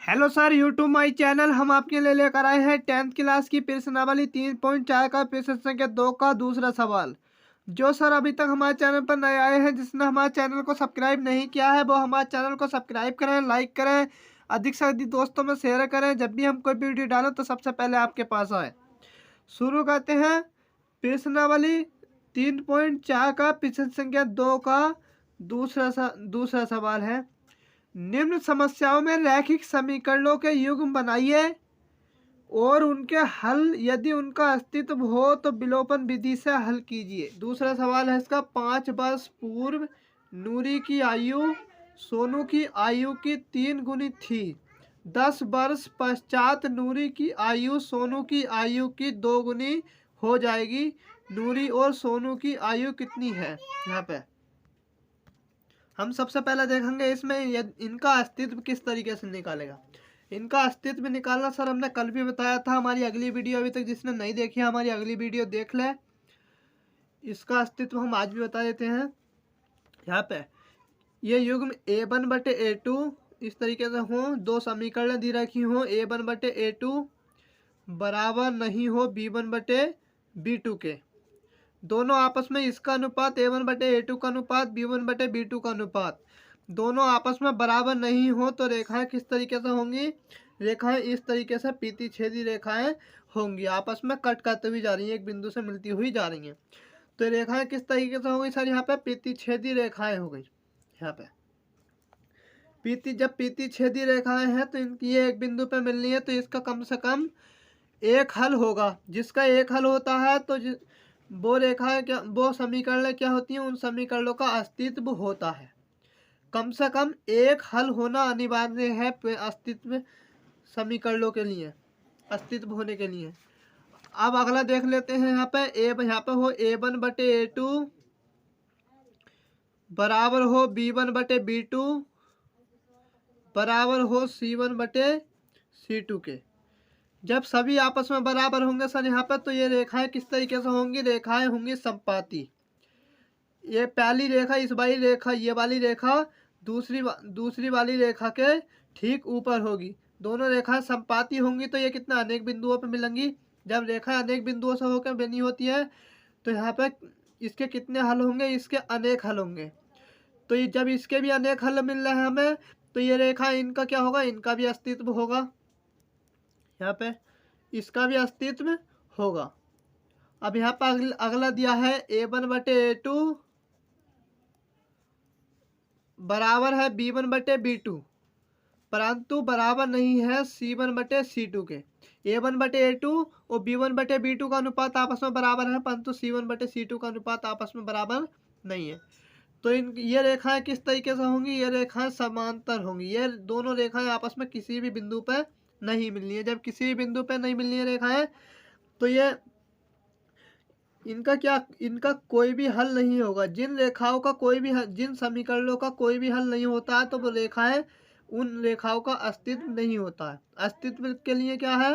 Hello sir, YouTube my channel हम आपके लिए लेकर आए हैं 10th क्लास की प्रश्नावली 3.4 का प्रश्न संख्या 2 का दूसरा सवाल। जो सर अभी तक हमारे चैनल पर नए आए हैं, जिसने हमारे चैनल को सब्सक्राइब नहीं किया है, वो हमारे चैनल को सब्सक्राइब करें, लाइक करें, अधिक से अधिक दोस्तों में शेयर करें। जब भी हम कोई वीडियो डालें तो सबसे पहले आपके पास आए। शुरू करते हैं। प्रश्नावली 3.4 का प्रश्न संख्या 2 का दूसरा सवाल है। निम्न समस्याओं में रैखिक समीकरणों के युग्म बनाइए और उनके हल यदि उनका अस्तित्व हो तो विलोपन विधि से हल कीजिए। दूसरा सवाल है इसका। 5 वर्ष पूर्व नूरी की आयु सोनू की आयु की 3 गुनी थी। 10 वर्ष पश्चात नूरी की आयु सोनू की आयु की 2 गुनी हो जाएगी। नूरी और सोनू की आयु कितनी है? यहाँ पे हम सबसे पहले देखेंगे इसमें इनका अस्तित्व किस तरीके से निकालेगा। इनका अस्तित्व निकालना सर हमने कल भी बताया था। हमारी अगली वीडियो अभी तक जिसने नहीं देखी है, हमारी अगली वीडियो देख ले। इसका अस्तित्व हम आज भी बता देते हैं। यहाँ पे ये युग्म A1/A2 इस तरीके से हो, दो समीकरण दी रखी हो, A1/A2 बराबर नहीं हो B1/B2 के। दोनों आपस में इसका अनुपात A1/A2 का अनुपात B1/B2 का अनुपात दोनों आपस में बराबर नहीं हो तो रेखाएं किस तरीके से होंगी? रेखाएं इस तरीके से प्रतिच्छेदी रेखाएं होंगी, आपस में कट करते हुई जा रही हैं, एक बिंदु से मिलती हुई जा रही हैं। तो रेखाएं किस तरीके से होंगी सर? यहाँ पे प्रतिच्छेदी रेखाएं हो गई। यहाँ पे जब प्रतिच्छेदी रेखाएं हैं तो इनकी ये एक बिंदु पे मिलनी है, तो इसका कम से कम एक हल होगा। जिसका एक हल होता है तो वो रेखाएं क्या, वो समीकरण क्या होती हैं? उन समीकरणों का अस्तित्व होता है। कम से कम एक हल होना अनिवार्य है अस्तित्व समीकरणों के लिए, अस्तित्व होने के लिए। अब अगला देख लेते हैं। यहाँ पे हो A1/A2 बराबर हो B1/B2 बराबर हो C1/C2 के। जब सभी आपस में बराबर होंगे सर यहाँ पर, तो ये रेखाएं किस तरीके से होंगी? रेखाएं होंगी समपाती। ये पहली रेखा, इस वाली रेखा, ये वाली रेखा दूसरी वाली रेखा के ठीक ऊपर होगी। दोनों रेखाएं समपाती होंगी तो ये कितना अनेक बिंदुओं पर मिलेंगी। जब रेखा अनेक बिंदुओं से होकर बनी होती है तो यहाँ पे इसके कितने हल होंगे? इसके अनेक हल होंगे। तो ये जब इसके भी अनेक हल मिल रहे हैं हमें, तो ये रेखा इनका क्या होगा? इनका भी अस्तित्व होगा। यहाँ पे इसका भी अस्तित्व होगा। अब यहाँ पर अगला दिया है A1/A2 बराबर है B1/B2 परंतु बराबर नहीं है C1/C2 के। A1/A2 और B1/B2 का अनुपात आपस में बराबर है, परंतु C1/C2 का अनुपात आपस में बराबर नहीं है। तो ये रेखाएं किस तरीके से होंगी? ये रेखाएं समांतर होंगी। ये दोनों रेखाएं आपस में किसी भी बिंदु पर नहीं मिलनी है। जब किसी भी बिंदु पर नहीं मिलनी है रेखाएं, तो ये इनका कोई भी हल नहीं होगा। जिन रेखाओं का कोई भी हल, जिन समीकरणों का कोई भी हल नहीं होता है, तो वो रेखाएं, उन रेखाओं का अस्तित्व नहीं होता है। अस्तित्व के लिए क्या है?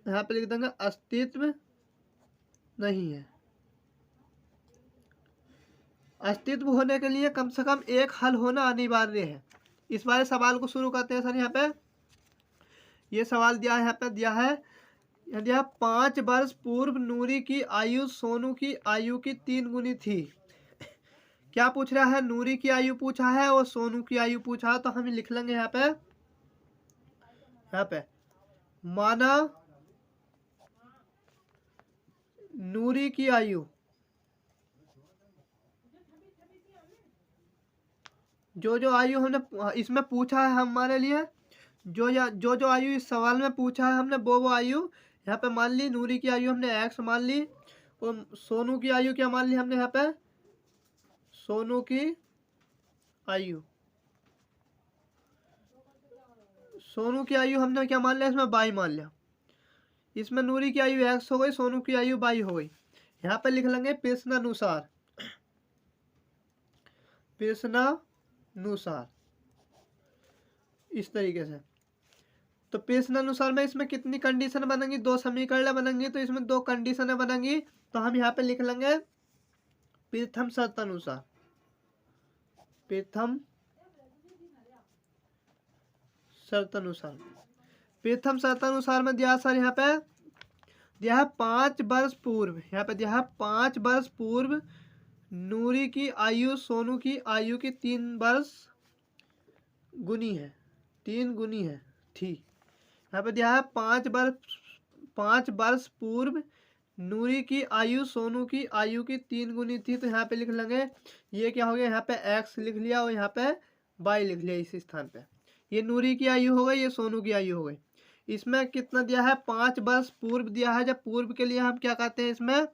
यहाँ पे लिख देंगे अस्तित्व नहीं है। अस्तित्व होने के लिए कम से कम एक हल होना अनिवार्य है। इस वाले सवाल को शुरू करते हैं सर। यहाँ पे ये सवाल दिया है, यहाँ पे दिया है 5 वर्ष पूर्व नूरी की आयु सोनू की आयु की 3 गुनी थी। क्या पूछ रहा है? नूरी की आयु पूछा है और सोनू की आयु पूछा है। तो हम लिख लेंगे यहाँ पे माना नूरी की आयु जो आयु हमने इसमें पूछा है हमारे लिए, जो आयु इस सवाल में पूछा है हमने, वो आयु यहाँ पे मान ली। नूरी की आयु हमने x मान ली और सोनू की आयु क्या मान ली हमने? यहाँ पे सोनू की आयु हमने क्या मान लिया? इसमें y मान लिया। इसमें नूरी की आयु x हो गई, सोनू की आयु y हो गई। यहाँ पे लिख लेंगे प्रश्नानुसार इस तरीके से। तो प्रश्नानुसार में इसमें कितनी कंडीशन बनेंगी? 2 समीकरण बनेंगी, तो इसमें 2 कंडीशन बनेंगी। तो हम यहाँ पे लिख लेंगे प्रथम शर्तानुसार। शर्तानुसार। प्रथम शर्तानुसार में दिया सर यहाँ पे दिया है 5 वर्ष पूर्व, यहाँ पे दिया है 5 वर्ष पूर्व नूरी की आयु सोनू की आयु की 3 वर्ष गुनी है, 3 गुनी है थी। यहाँ पे दिया है 5 वर्ष पूर्व नूरी की आयु सोनू की आयु की 3 गुनी थी। तो यहाँ पे लिख लेंगे ये क्या हो गया, यहाँ पे x लिख लिया और यहाँ पे y लिख लिया इस स्थान पे। ये नूरी की आयु हो गई, ये सोनू की आयु हो गई। इसमें कितना दिया है, 5 वर्ष पूर्व दिया है। जब पूर्व के लिए हम क्या कहते हैं, इसमें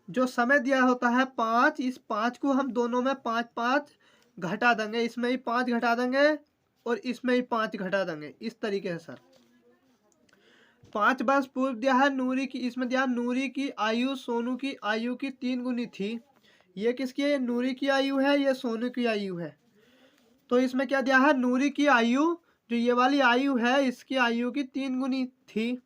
जो समय दिया होता है 5, इस 5 को हम दोनों में 5 घटा देंगे, इसमें ही 5 घटा देंगे और इसमें ही 5 घटा देंगे, इस तरीके से सर। 5 वर्ष पूर्व दिया है नूरी की, इसमें दिया नूरी की आयु सोनू की आयु की 3 गुनी थी। ये किसकी है, नूरी की आयु है, ये सोनू की आयु है। तो इसमें क्या दिया है, नूरी की आयु जो ये वाली आयु है इसकी आयु की 3 गुनी थी।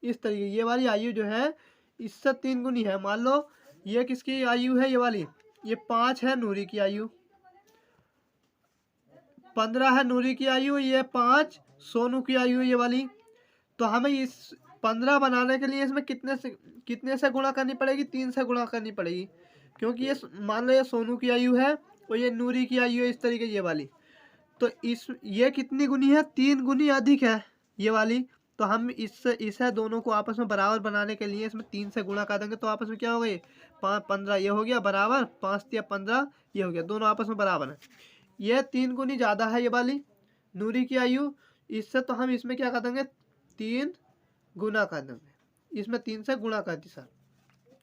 इस तरीके ये वाली आयु जो है इससे 3 गुनी है। मान लो ये किसकी आयु है, ये वाली, ये 5 है नूरी की आयु, 15 है नूरी की आयु, ये 5 सोनू की आयु ये वाली। तो हमें इस 15 बनाने के लिए इसमें कितने से गुणा करनी पड़ेगी, 3 से गुणा करनी पड़ेगी, क्योंकि ये मान लो ये सोनू की आयु है और ये नूरी की आयु है, इस तरीके ये वाली। तो ये कितनी गुनी है, 3 गुनी अधिक है ये वाली। तो हम इसे दोनों को आपस में बराबर बनाने के लिए इसमें 3 से गुणा कर देंगे। तो आपस में क्या हो गई, 15 ये हो गया बराबर, 5 या 15 ये हो गया, दोनों आपस में बराबर है। ये 3 गुनी ज़्यादा है ये वाली नूरी की आयु, इससे तो हम इसमें क्या कर देंगे, 3 गुना कर देंगे, इसमें 3 से गुणा कर दी सर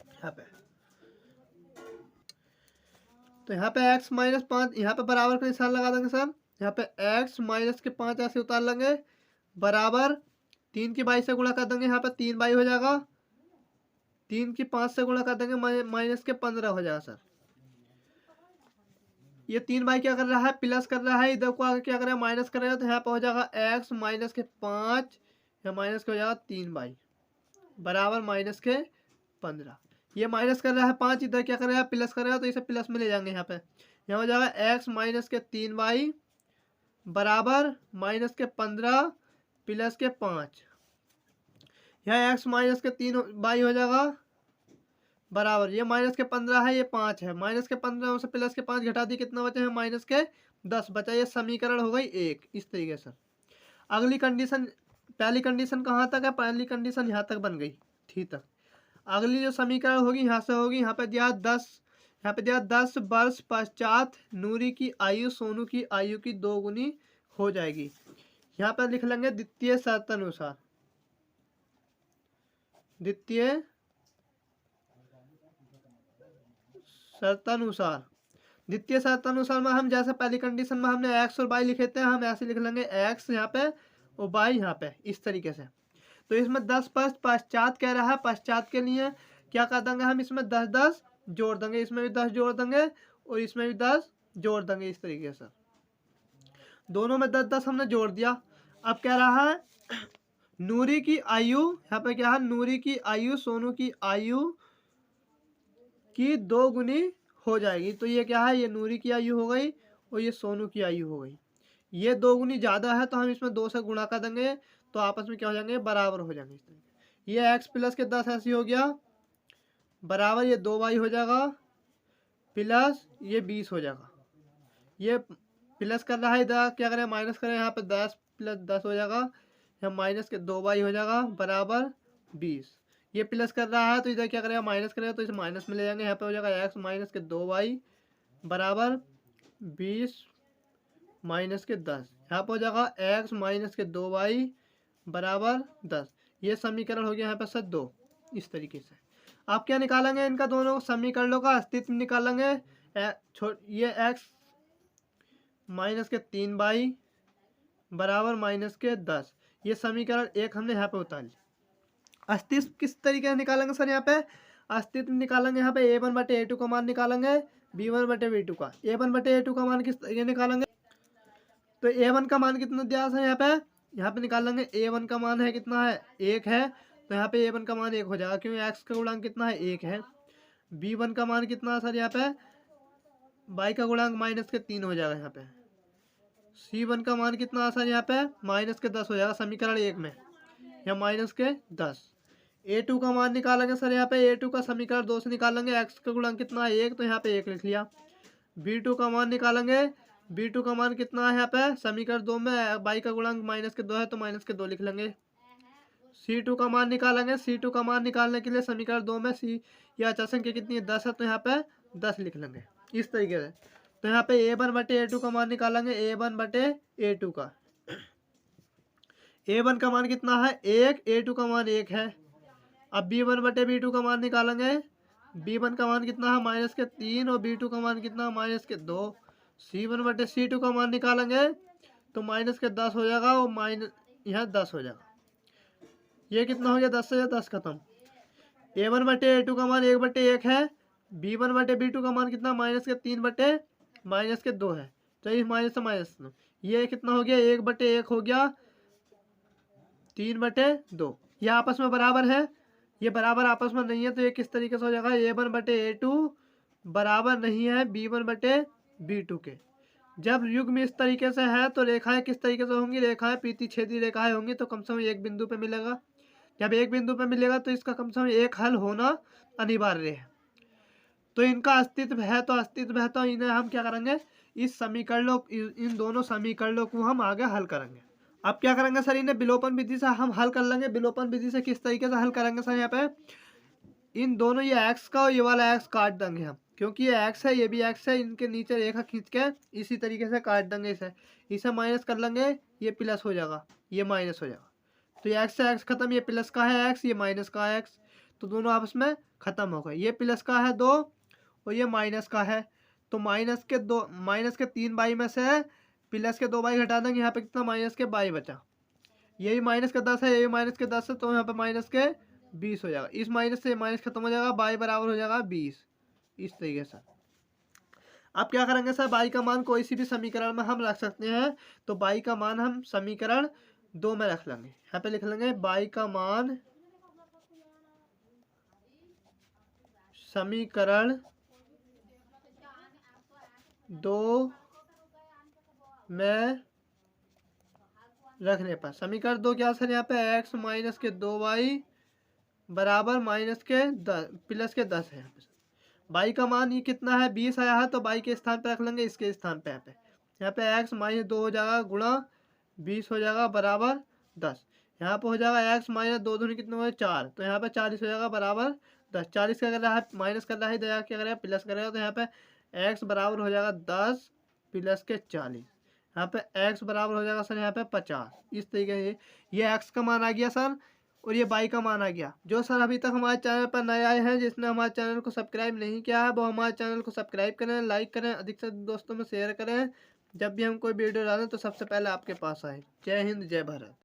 यहाँ पे। तो यहाँ पे x माइनस 5, यहाँ पे बराबर का निशान लगा देंगे सर। यहाँ पे x माइनस के 5 ऐसे उतार लेंगे, बराबर 3 की 22 से गुणा कर देंगे, यहाँ पे 3 बाई हो जाएगा, 3 की 5 से गुणा कर देंगे, माइनस के 15 हो जाएगा सर। ये 3 बाई क्या कर रहा है, प्लस कर रहा है, इधर को आगे क्या कर रहा है, माइनस कर रहा है। तो यहाँ पे हो जाएगा x माइनस के 5 या माइनस के हो जाएगा 3 बाई बराबर माइनस के 15। ये माइनस कर रहा है 5, इधर क्या कर रहा है, प्लस कर रहा है, तो इसे प्लस में ले जाएंगे। यहाँ पे यहाँ हो जाएगा x माइनस के 3 बाई बराबर माइनस के 15 प्लस के 5। यहाँ x माइनस के 3 बाई हो जाएगा बराबर, ये माइनस के 15 है, ये 5 है, माइनस के 15 से प्लस के 5 घटा दी, कितना बचा है, माइनस के 10 बचा। ये समीकरण हो गई 1, इस तरीके से। अगली कंडीशन, पहली कंडीशन कहाँ तक है, पहली कंडीशन यहाँ तक बन गई थी तक। अगली जो समीकरण होगी यहाँ से होगी, यहाँ पे दिया 10 वर्ष पश्चात नूरी की आयु सोनू की आयु की 2 गुनी हो जाएगी। यहाँ पर लिख लेंगे द्वितीय शर्तानुसार, द्वितीय शर्तानुसार में हम जैसे पहली कंडीशन में हमने x और y लिखे थे, हम ऐसे लिख लेंगे x यहाँ पे और y यहाँ पे, इस तरीके से। तो इसमें 10 पश्चात कह रहा है, पश्चात के लिए क्या कर देंगे हम, इसमें 10 जोड़ देंगे, इसमें भी 10 जोड़ देंगे और इसमें भी 10 जोड़ देंगे, इस तरीके से। दोनों में 10 हमने जोड़ दिया। अब कह रहा है नूरी की आयु, यहाँ पे क्या है, नूरी की आयु सोनू की आयु की 2 गुनी हो जाएगी। तो ये क्या है, ये नूरी की आयु हो गई और ये सोनू की आयु हो गई। ये 2 गुनी ज़्यादा है तो हम इसमें 2 से गुणा कर देंगे, तो आपस में क्या हो जाएंगे, बराबर हो जाएंगे। इस तरीके ये x प्लस के 10 ऐसी हो गया बराबर, ये 2y हो जाएगा प्लस ये 20 हो जाएगा। ये प्लस कर रहा है, इधर क्या करें, माइनस करें, यहाँ पे 10 प्लस 10 हो जाएगा, यहाँ माइनस के 2y हो जाएगा बराबर 20। ये प्लस कर रहा है तो इधर क्या करेगा, माइनस करेगा, तो इसे माइनस में ले जाएंगे। यहाँ पे हो जाएगा x माइनस के 2y बराबर 20 माइनस के 10। यहाँ पे हो जाएगा x माइनस के 2y बराबर 10। ये समीकरण हो गया यहाँ पे सर 2, इस तरीके से। आप क्या निकालेंगे, इनका दोनों समीकरणों का अस्तित्व निकालेंगे। ये x माइनस के 3 बाई बराबर माइनस के 10, ये समीकरण 1 हमने यहाँ पे उतार लिया। अस्तित्व किस तरीके से निकालेंगे सर, यहाँ पे अस्तित्व निकालेंगे, यहाँ पे a1 बटे a2 का मान निकालेंगे, b1 बटे b2 का। a1 बटे a2 का मान किस तरीके निकालेंगे, तो a1 का मान कितना दिया सर, यहाँ पे निकालेंगे। a1 का मान है कितना है, 1 है, तो यहाँ पे a1 का मान 1 हो जाएगा, क्योंकि x का गुणांक कितना है, 1 है। b1 का मान कितना है सर, यहाँ पे y का गुणांक माइनस के 3 हो जाएगा। यहाँ पे C1 का मान कितना आ सर यहाँ पे -10 हो जाएगा समीकरण 1 में, या -10। A2 का मान निकालेंगे सर यहाँ पे, A2 का समीकरण 2 से निकालेंगे, x का गुणांक कितना है 1, तो यहाँ पे 1 लिख लिया। B2 का मान निकालेंगे, B2 का मान कितना है यहाँ पे समीकरण 2 में, y का गुणांक -2 है तो -2 लिख लेंगे। C2 का मान निकालेंगे, C2 का मान निकालने के लिए समीकरण 2 में C या अचर संख्या कितनी है 10 है तो यहाँ पे 10 लिख लेंगे इस तरीके से। तो यहाँ पे A1 बटे A2 का मान निकालेंगे, A1 बटे A2 का, A1 का मान कितना है 1, A2 का मान 1 है। अब B1 बटे B2 का मान निकालेंगे, B1 का मान कितना है -3 और B2 का मान कितना है -2। C1 बटे C2 का मान निकालेंगे तो -10 हो जाएगा और यहाँ 10 हो जाएगा। ये कितना हो गया 10 से 10 खत्म। A1 बटे A2 का मान 1 बटे 1 है। B1 बटे B2 का मान कितना -3 बटे -2 है, तो इस माइनस से माइनस ये कितना हो गया 1 बटे 1 हो गया 3 बटे 2। ये आपस में बराबर है, ये बराबर आपस में नहीं है तो ये किस तरीके से हो जाएगा A1 बटे A2 बराबर नहीं है B1 बटे B2 के। जब युग्म इस तरीके से है तो रेखाएं किस तरीके से होंगी, रेखाएं प्रतिच्छेदी रेखाएं होंगी, तो कम से कम एक बिंदु पे मिलेगा। जब एक बिंदु पे मिलेगा तो इसका कम से कम एक हल होना अनिवार्य है। तो इनका अस्तित्व है तो इन्हें हम क्या करेंगे, इस समीकरणों इन दोनों समीकरणों को हम आगे हल करेंगे। अब क्या करेंगे सर, इन्हें विलोपन विधि से हम हल कर लेंगे। विलोपन विधि से किस तरीके से हल करेंगे सर, यहाँ पे इन दोनों ये x का और ये वाला x काट देंगे हम, क्योंकि ये x है ये भी x है, इनके नीचे रेखा खींच के इसी तरीके से काट देंगे। इसे माइनस कर लेंगे, ये प्लस हो जाएगा, ये माइनस हो जाएगा। तो ये x से x खत्म, ये प्लस का है x, ये माइनस का है x, तो दोनों आपस में खत्म हो गए। ये प्लस का है 2 और ये माइनस का है, तो माइनस के 3 बाई में से प्लस के 2 बाई घटा देंगे, यहाँ पे कितना माइनस के बाई बचा। यही माइनस का 10 है, यही माइनस के 10 है, तो यहाँ पे माइनस के 20 हो जाएगा। इस माइनस से माइनस खत्म हो जाएगा, बाई बराबर हो जाएगा 20 इस तरीके से। अब क्या करेंगे सर, बाई का मान कोई सी भी समीकरण में हम रख सकते हैं, तो बाई का मान हम समीकरण 2 में रख लेंगे। यहाँ पे लिख लेंगे बाई का मान समीकरण 2 में रखने पर, समीकरण 2 क्या सर, यहाँ पे x माइनस के 2y बराबर प्लस के 10 है। बाई का मान ये कितना है 20 आया है, तो बाई के स्थान पे रख लेंगे, इसके स्थान पे यहाँ पे x माइनस 2 हो जाएगा गुणा 20 हो जाएगा बराबर 10। यहाँ पे हो जाएगा x माइनस 2 दूनी कितना हो 4, तो यहाँ पे 40 हो जाएगा बराबर 10। 40 क्या कर रहा है माइनस कर रहा है, क्या करेगा प्लस करेगा, तो यहाँ पे x बराबर हो जाएगा 10 प्लस के 40। यहाँ पे x बराबर हो जाएगा सर यहाँ पे 50। इस तरीके से ये x का मान आ गया सर, और ये बाई का मान आ गया। जो सर अभी तक हमारे चैनल पर नए आए हैं, जिसने हमारे चैनल को सब्सक्राइब नहीं किया है, वो हमारे चैनल को सब्सक्राइब करें, लाइक करें, अधिक से अधिक दोस्तों में शेयर करें। जब भी हम कोई वीडियो डालें तो सबसे पहले आपके पास आए। जय हिंद, जय भारत।